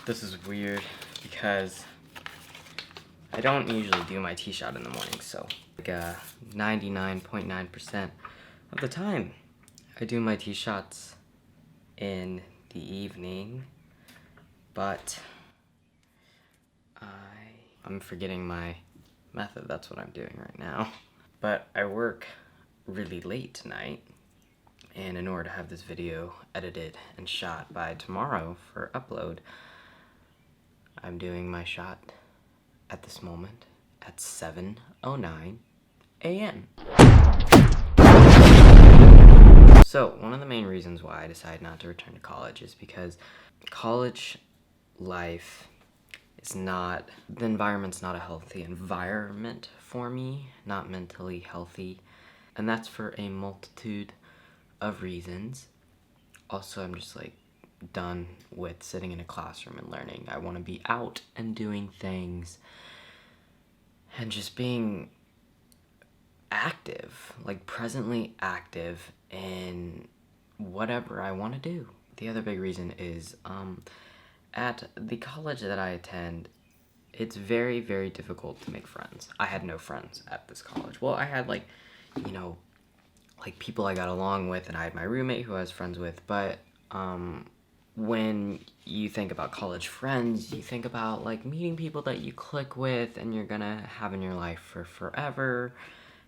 This is weird because I don't usually do my tee shot in the morning, so like 99.9% of the time I do my tee shots in the evening, but I'm forgetting my method. That's what I'm doing right now. But I work really late tonight, and in order to have this video edited and shot by tomorrow for upload, I'm doing my shot at this moment at 7:09 a.m. So one of the main reasons why I decided not to return to college is because college life is not, the environment's not a healthy environment for me, not mentally healthy, and that's for a multitude of reasons. Also, I'm just like done with sitting in a classroom and learning. I want to be out and doing things and just being active, like presently active in whatever I want to do. The other big reason is at the college that I attend, it's very, very difficult to make friends. I had no friends at this college. Well, I had like people I got along with, and I had my roommate who I was friends with, but when you think about college friends, you think about like meeting people that you click with and you're gonna have in your life for forever,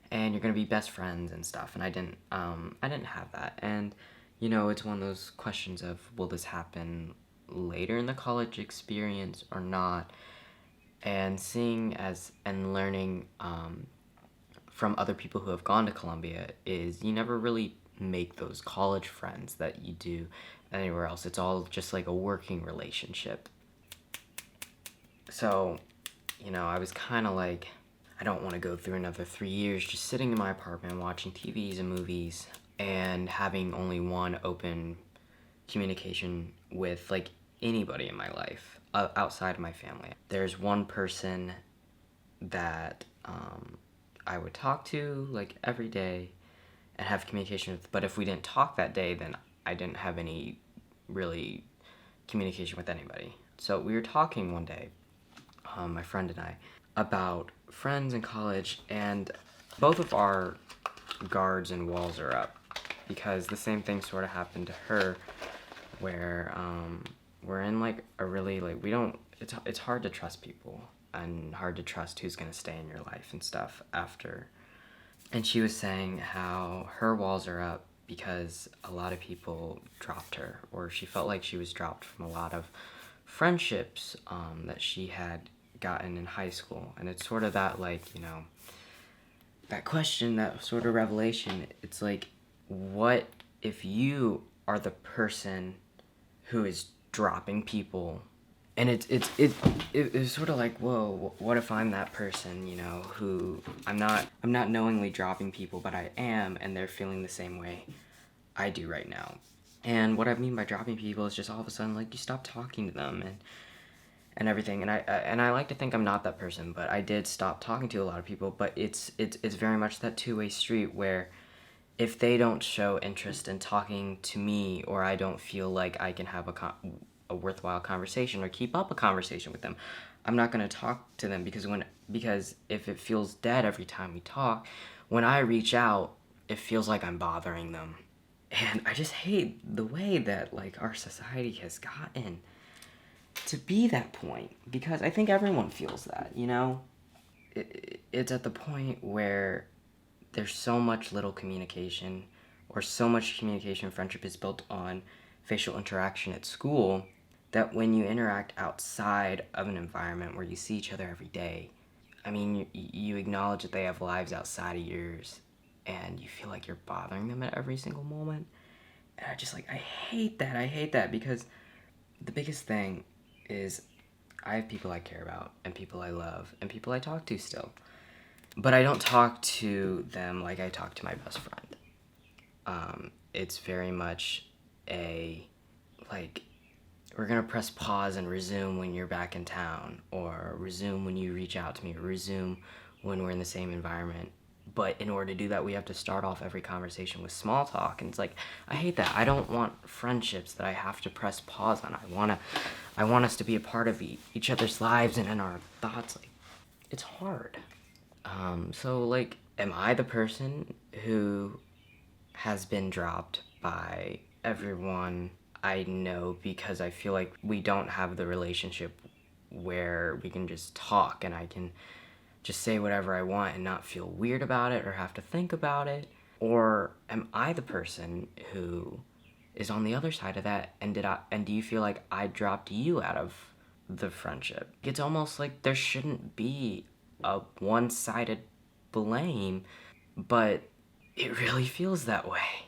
and you're gonna be best friends and stuff. And I didn't have that. And it's one of those questions of, will this happen later in the college experience or not? And seeing and learning from other people who have gone to Columbia is you never really make those college friends that you do anywhere else. It's all just like a working relationship. So, I was kind of like, I don't want to go through another 3 years just sitting in my apartment watching TVs and movies and having only one open communication with like anybody in my life outside of my family. There's one person that I would talk to like every day and have communication with, but if we didn't talk that day, then I didn't have any really communication with anybody. So we were talking one day, my friend and I, about friends in college, and both of our guards and walls are up because the same thing sort of happened to her, where we're in like a really like, it's hard to trust people and hard to trust who's gonna stay in your life and stuff after. And she was saying how her walls are up because a lot of people dropped her, or she felt like she was dropped from a lot of friendships that she had gotten in high school. And it's sort of that like, that question, that sort of revelation. It's like, what if you are the person who is dropping people? And it's sort of like, whoa, what if I'm that person, who I'm not knowingly dropping people, but I am, and they're feeling the same way I do right now. And what I mean by dropping people is just all of a sudden, like, you stop talking to them and everything. And I like to think I'm not that person, but I did stop talking to a lot of people. But it's very much that two-way street where if they don't show interest in talking to me, or I don't feel like I can have a worthwhile conversation or keep up a conversation with them, I'm not going to talk to them, because if it feels dead every time we talk, when I reach out, it feels like I'm bothering them. And I just hate the way that like our society has gotten to be that point, because I think everyone feels that, it's at the point where there's so much little communication, or so much communication friendship is built on facial interaction at school, that when you interact outside of an environment where you see each other every day, I mean, you acknowledge that they have lives outside of yours, and you feel like you're bothering them at every single moment. And I hate that, because the biggest thing is I have people I care about, and people I love, and people I talk to still. But I don't talk to them like I talk to my best friend. It's very much we're gonna press pause and resume when you're back in town, or resume when you reach out to me, or resume when we're in the same environment. but in order to do that, we have to start off every conversation with small talk, and it's like, I hate that. I don't want friendships that I have to press pause on. I want us to be a part of each other's lives and in our thoughts. Like, it's hard. So like, am I the person who has been dropped by everyone I know because I feel like we don't have the relationship where we can just talk and I can just say whatever I want and not feel weird about it or have to think about it? Or am I the person who is on the other side of that, and do you feel like I dropped you out of the friendship? It's almost like there shouldn't be a one-sided blame, but it really feels that way.